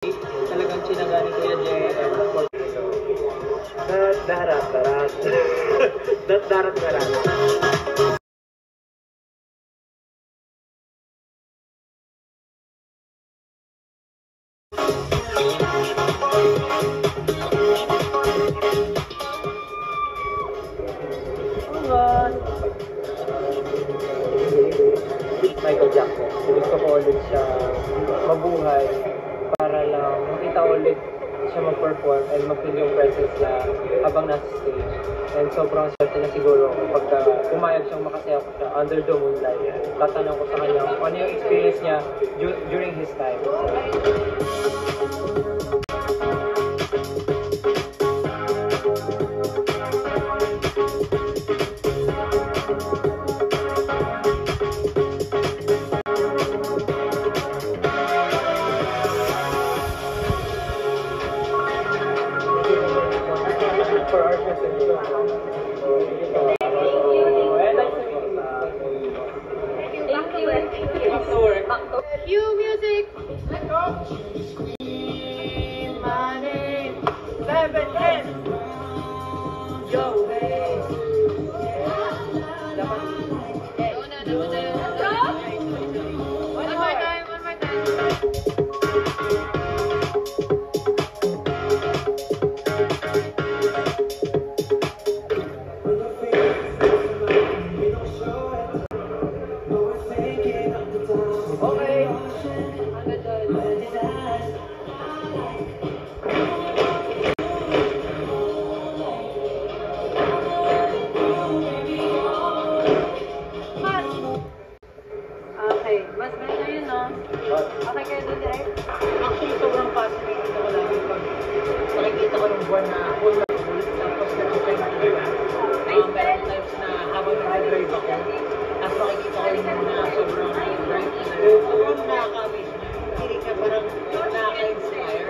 Talagang sinaga ni Kuya Jay and for Darat. Darat. Michael Jackson. Gusto ko ulit siya mabuhay para lang makita ulit siya mag-perform and mag-feel yung presence niya habang nasa stage. And sobrang swerte na siguro pagka pumayag siyang makasaya ko siya under the moonlight. Tatanong ko sa kanya kung ano yung experience niya during his time. For our presentation. Cue music! My name, 710. Yo, hey. One more time. Okay. Okay, mas better yun, no? Okay kayo doon direct? Actually, sobrang fascinating ako lagi pag nakikita ko yung buwan na full na full, tapos nag-time na meron times na habang nag-drive ako, tapos makikita ko yung mga sobrang bright na sobrang nakaka-amaze na. Feeling ka parang nakaka-inspire.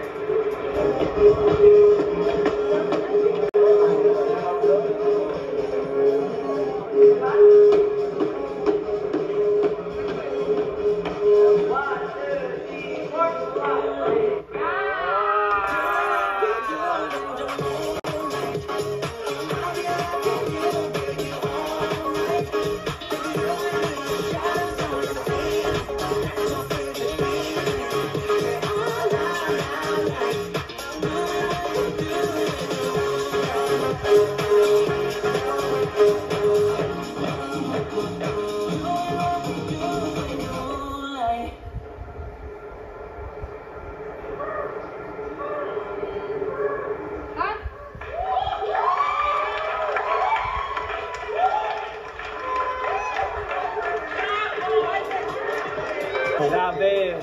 Grabe!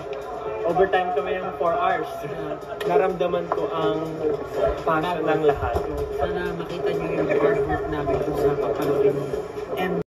Overtime kami ng 4 hours. Naramdaman ko ang passion ng lahat. Sana makita niyo yung hard work namin kung sa papanorin. And